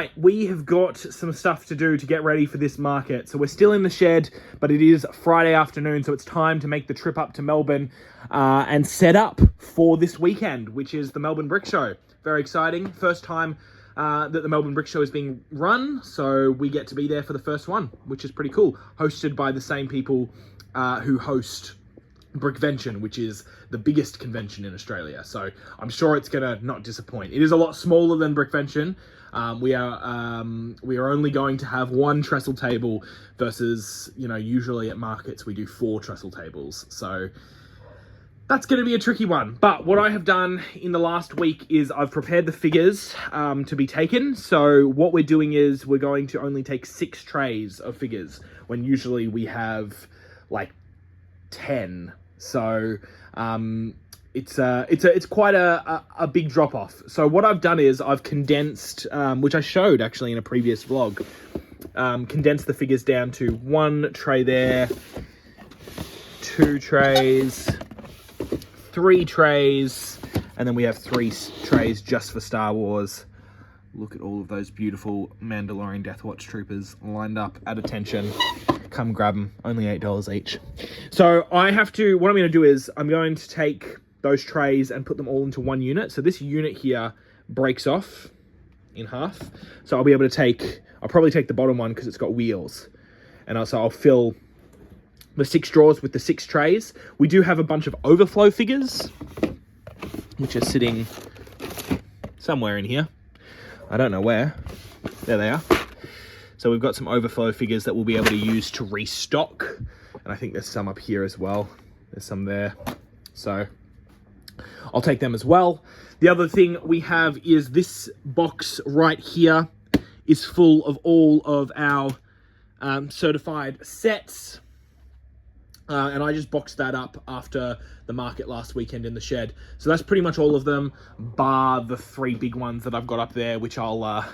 right, we have got some stuff to do to get ready for this market. So we're still in the shed, but it is Friday afternoon, so it's time to make the trip up to Melbourne and set up for this weekend, which is the Melbourne Brick Show. Very exciting. First time that the Melbourne Brick Show is being run, so we get to be there for the first one, which is pretty cool. Hosted by the same people who host Brickvention, which is the biggest convention in Australia. So I'm sure it's gonna not disappoint. It is a lot smaller than Brickvention. We are only going to have one trestle table versus, you know, usually at markets we do 4 trestle tables. So that's going to be a tricky one. But what I have done in the last week is I've prepared the figures to be taken. So what we're doing is we're going to only take 6 trays of figures when usually we have like 10. So it's quite a big drop off. So what I've done is I've condensed, which I showed actually in a previous vlog, condensed the figures down to 1 tray there, 2 trays, 3 trays, and then we have 3 trays just for Star Wars. Look at all of those beautiful Mandalorian Death Watch troopers lined up at attention. Come grab them, only $8 each. So what I'm going to do is I'm going to take those trays and put them all into one unit. So this unit here breaks off in half. So I'll be able to I'll probably take the bottom one because it's got wheels. And also I'll fill the 6 drawers with the 6 trays. We do have a bunch of overflow figures, which are sitting somewhere in here. I don't know where. There they are. So we've got some overflow figures that we'll be able to use to restock. And I think there's some up here as well. There's some there. So I'll take them as well. The other thing we have is this box right here is full of all of our certified sets. And I just boxed that up after the market last weekend in the shed. So that's pretty much all of them, bar the 3 big ones that I've got up there, which I'll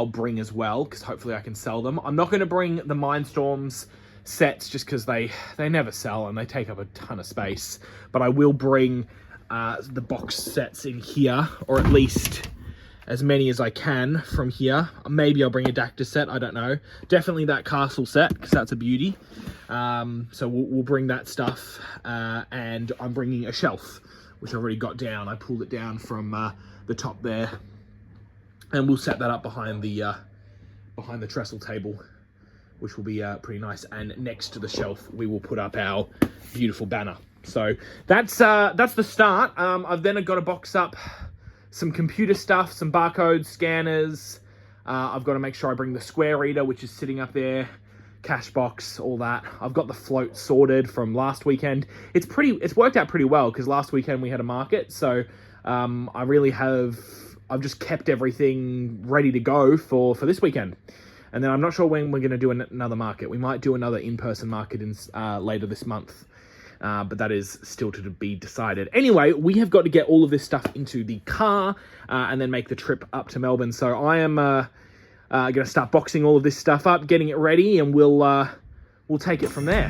bring as well, because hopefully I can sell them. I'm not going to bring the Mindstorms sets just because they never sell and they take up a ton of space. But I will bring the box sets in here, or at least as many as I can from here. Maybe I'll bring a Dacta set, I don't know. Definitely that castle set, because that's a beauty. So we'll bring that stuff, and I'm bringing a shelf, which I've already got down. I pulled it down from the top there, and we'll set that up behind the trestle table, which will be pretty nice. And next to the shelf, we will put up our beautiful banner. So that's the start. I've then got to box up some computer stuff, some barcode scanners. I've got to make sure I bring the square reader, which is sitting up there, cash box, all that. I've got the float sorted from last weekend. It's worked out pretty well because last weekend we had a market. So I've just kept everything ready to go for this weekend. And then I'm not sure when we're going to do another market. We might do another in-person market later this month. But that is still to be decided. Anyway, we have got to get all of this stuff into the car and then make the trip up to Melbourne. So I am going to start boxing all of this stuff up, getting it ready, and we'll take it from there.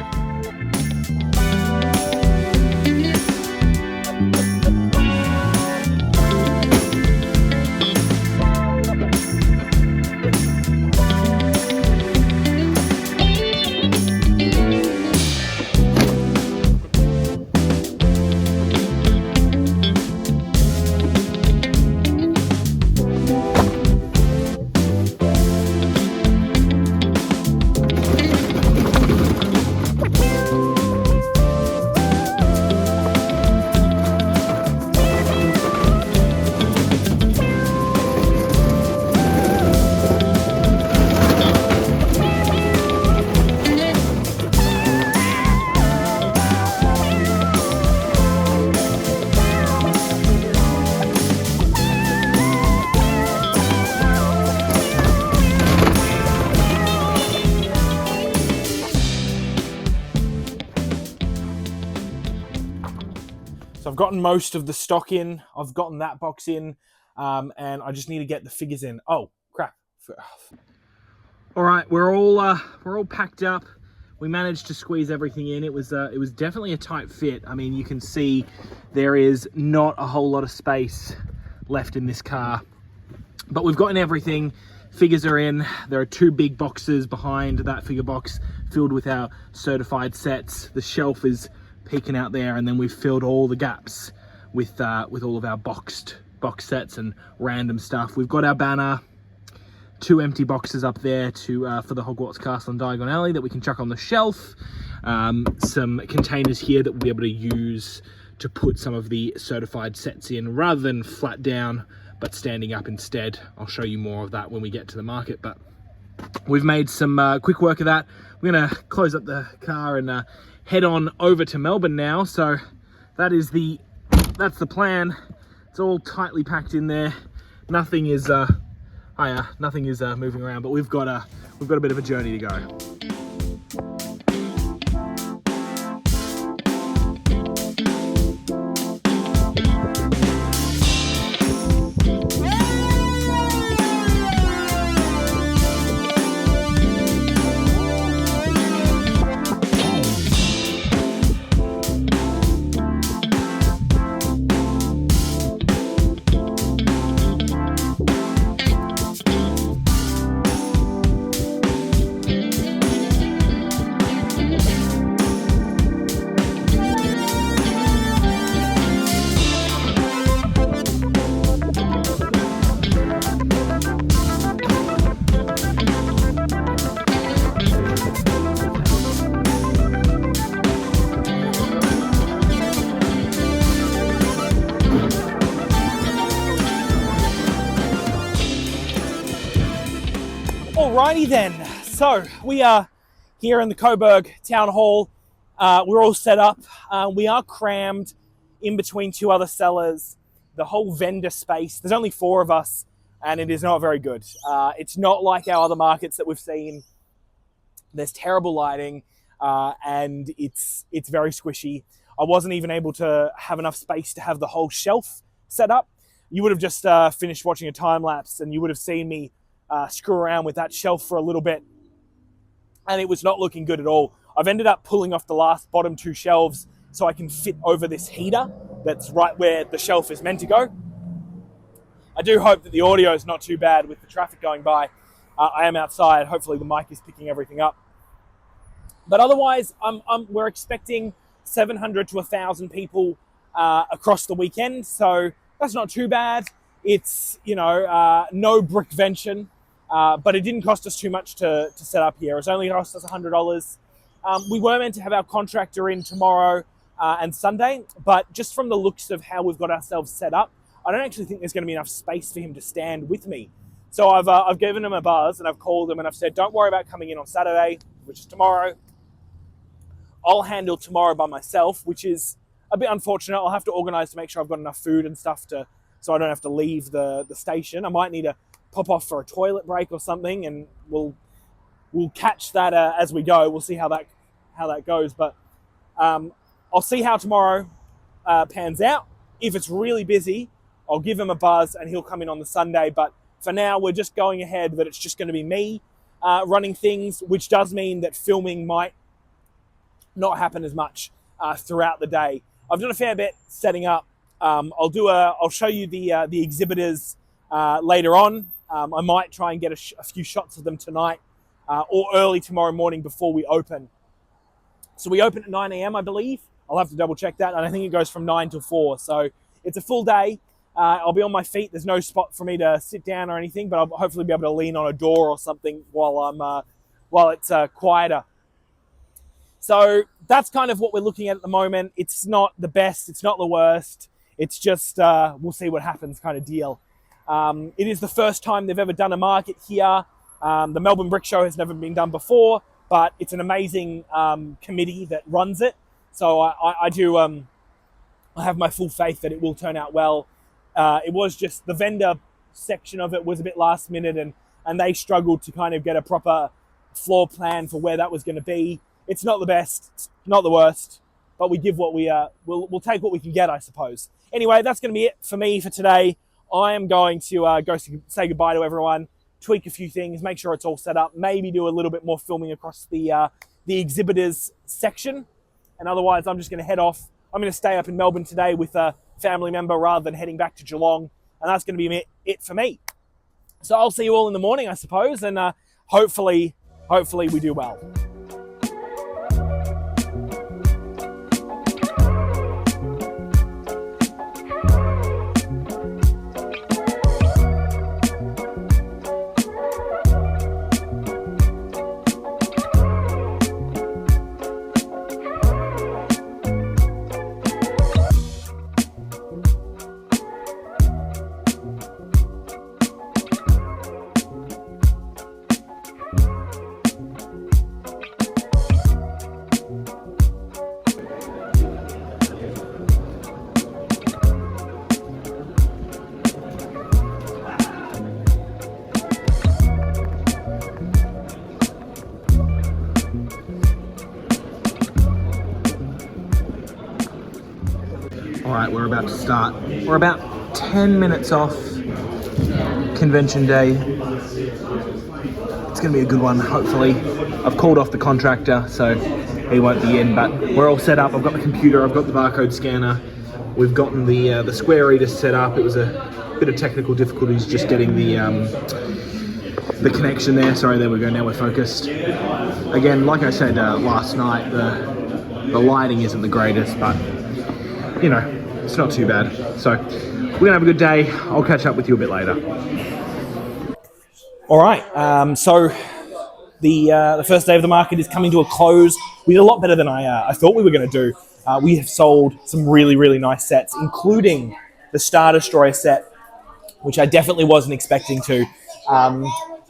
So I've gotten most of the stock in. I've gotten that box in, and I just need to get the figures in. Oh crap! All right, we're all packed up. We managed to squeeze everything in. It was definitely a tight fit. I mean, you can see there is not a whole lot of space left in this car, but we've gotten everything figures are in. There are 2 big boxes behind that figure box filled with our certified sets. The shelf is peeking out there, and then we've filled all the gaps with all of our box sets and random stuff. We've got our banner, 2 empty boxes up there for the Hogwarts Castle and Diagon Alley that we can chuck on the shelf. Some containers here that we'll be able to use to put some of the certified sets in rather than flat down, but standing up instead. I'll show you more of that when we get to the market, but we've made some quick work of that. We're gonna close up the car and head on over to Melbourne now. So that's the plan. It's all tightly packed in there. Nothing is moving around, but we've got a bit of a journey to go. Alrighty then, so we are here in the Coburg Town Hall. We're all set up. We are crammed in between 2 other sellers. The whole vendor space, there's only 4 of us, and it is not very good. It's not like our other markets that we've seen. There's terrible lighting, and it's very squishy. I wasn't even able to have enough space to have the whole shelf set up. You would have just finished watching a time lapse, and you would have seen me screw around with that shelf for a little bit, and it was not looking good at all. I've ended up pulling off the last bottom 2 shelves so I can fit over this heater that's right where the shelf is meant to go. I do hope that the audio is not too bad with the traffic going by. I am outside. Hopefully the mic is picking everything up. But otherwise, we're expecting 700 to 1,000 people across the weekend, so that's not too bad. It's, no brickvention. But it didn't cost us too much to set up here. It's only cost us $100. We were meant to have our contractor in tomorrow and Sunday, but just from the looks of how we've got ourselves set up, I don't actually think there's going to be enough space for him to stand with me. So I've given him a buzz and I've called him and I've said, don't worry about coming in on Saturday, which is tomorrow. I'll handle tomorrow by myself, which is a bit unfortunate. I'll have to organise to make sure I've got enough food and stuff so I don't have to leave the station. I might need to pop off for a toilet break or something, and we'll catch that as we go. We'll see how that goes, but I'll see how tomorrow pans out. If it's really busy, I'll give him a buzz and he'll come in on the Sunday. But for now, we're just going ahead that it's just going to be me running things, which does mean that filming might not happen as much throughout the day. I've done a fair bit setting up. I'll show you the exhibitors later on. I might try and get a few shots of them tonight or early tomorrow morning before we open. So we open at 9 a.m, I believe. I'll have to double check that. And I think it goes from 9 till 4. So it's a full day. I'll be on my feet. There's no spot for me to sit down or anything, but I'll hopefully be able to lean on a door or something while it's quieter. So that's kind of what we're looking at the moment. It's not the best. It's not the worst. It's just, we'll see what happens kind of deal. It is the first time they've ever done a market here. The Melbourne Brick Show has never been done before, but it's an amazing committee that runs it. So I have my full faith that it will turn out well. It was just the vendor section of it was a bit last minute, and they struggled to kind of get a proper floor plan for where that was going to be. It's not the best, it's not the worst, but we give what we'll take what we can get, I suppose. Anyway, that's going to be it for me for today. I am going to go say goodbye to everyone, tweak a few things, make sure it's all set up, maybe do a little bit more filming across the exhibitors section. And otherwise, I'm just going to head off. I'm going to stay up in Melbourne today with a family member rather than heading back to Geelong. And that's going to be it for me. So I'll see you all in the morning, I suppose, and hopefully we do well. All right, we're about to start. We're about 10 minutes off convention day. It's gonna be a good one, hopefully. I've called off the contractor, so he won't be in, but we're all set up. I've got the computer, I've got the barcode scanner. We've gotten the square reader set up. It was a bit of technical difficulties just getting the connection there. Sorry, there we go, now we're focused. Again, like I said last night, the lighting isn't the greatest, but you know, it's not too bad. So we're gonna have a good day. I'll catch up with you a bit later. All right, so the first day of the market is coming to a close. We did a lot better than I thought we were gonna do. We have sold some really, really nice sets, including the Star Destroyer set, which I definitely wasn't expecting to,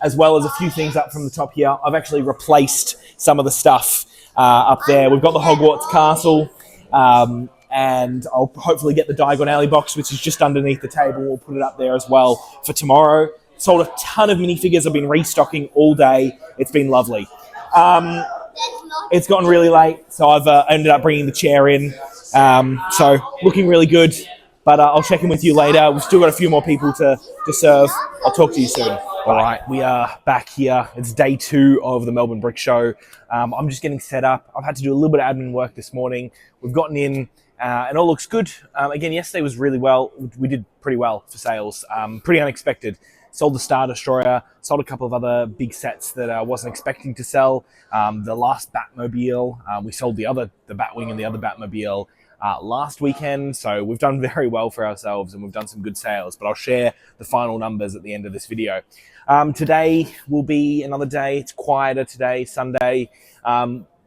as well as a few things up from the top here. I've actually replaced some of the stuff up there. We've got the Hogwarts Castle, and I'll hopefully get the Diagon Alley box, which is just underneath the table. We'll put it up there as well for tomorrow. Sold a ton of minifigures. I've been restocking all day. It's been lovely. It's gotten really late, so I've ended up bringing the chair in. So looking really good, but I'll check in with you later. We've still got a few more people to serve. I'll talk to you soon. All right, we are back here. It's day 2 of the Melbourne Brick Show. I'm just getting set up. I've had to do a little bit of admin work this morning. We've gotten in. And all looks good. Again, yesterday was really well. We did pretty well for sales. Pretty unexpected. Sold the Star Destroyer. Sold a couple of other big sets that I wasn't expecting to sell. The last Batmobile. We sold the Batwing and the other Batmobile last weekend. So we've done very well for ourselves and we've done some good sales. But I'll share the final numbers at the end of this video. Today will be another day. It's quieter today, Sunday.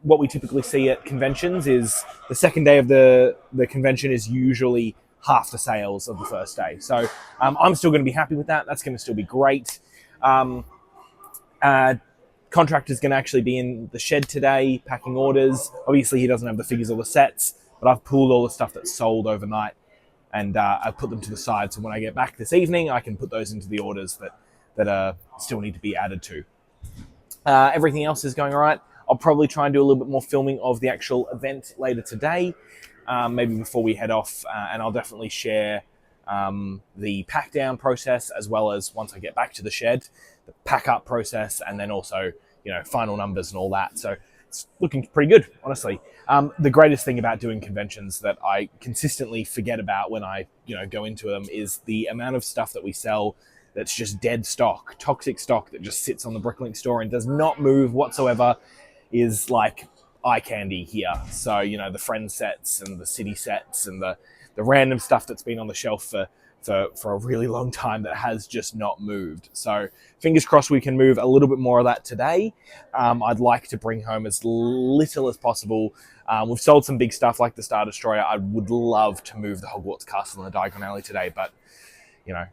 What we typically see at conventions is the second day of the convention is usually half the sales of the first day. So I'm still going to be happy with that. That's going to still be great. Contractor's going to actually be in the shed today, packing orders. Obviously, he doesn't have the figures or the sets, but I've pulled all the stuff that's sold overnight and I've put them to the side. So when I get back this evening, I can put those into the orders that still need to be added to. Everything else is going all right. I'll probably try and do a little bit more filming of the actual event later today, maybe before we head off, and I'll definitely share the pack down process as well as once I get back to the shed, the pack up process, and then also, you know, final numbers and all that. So it's looking pretty good, honestly. The greatest thing about doing conventions that I consistently forget about when I, go into them is the amount of stuff that we sell that's just dead stock, toxic stock that just sits on the Bricklink store and does not move whatsoever. Is like eye candy here. So, the friend sets and the city sets and the random stuff that's been on the shelf for a really long time that has just not moved. So fingers crossed we can move a little bit more of that today. I'd like to bring home as little as possible. We've sold some big stuff like the Star Destroyer. I would love to move the Hogwarts Castle and the Diagon Alley today, but, no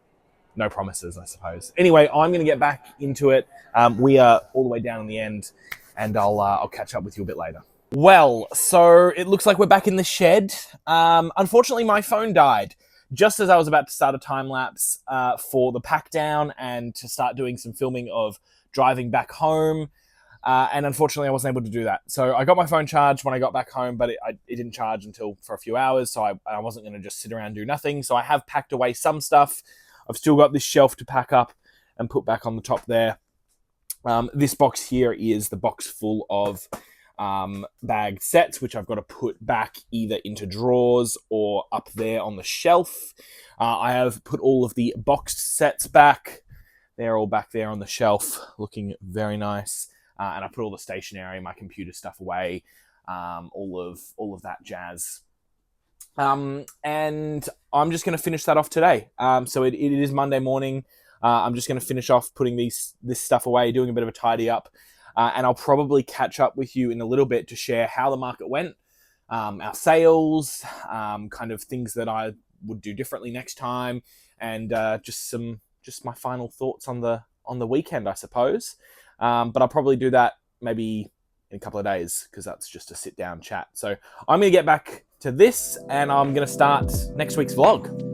promises, I suppose. Anyway, I'm going to get back into it. We are all the way down in the end. And I'll catch up with you a bit later. Well, so it looks like we're back in the shed. Unfortunately, my phone died just as I was about to start a time lapse for the pack down and to start doing some filming of driving back home. And unfortunately, I wasn't able to do that. So I got my phone charged when I got back home, but it didn't charge until for a few hours. So I wasn't going to just sit around and do nothing. So I have packed away some stuff. I've still got this shelf to pack up and put back on the top there. This box here is the box full of bagged sets, which I've got to put back either into drawers or up there on the shelf. I have put all of the boxed sets back. They're all back there on the shelf, looking very nice. And I put all the stationery, my computer stuff away, all of that jazz. And I'm just going to finish that off today. So it is Monday morning. I'm just going to finish off putting this stuff away, doing a bit of a tidy up. And I'll probably catch up with you in a little bit to share how the market went, our sales, kind of things that I would do differently next time, and just my final thoughts on the weekend, I suppose. But I'll probably do that maybe in a couple of days, because that's just a sit down chat. So I'm going to get back to this, and I'm going to start next week's vlog.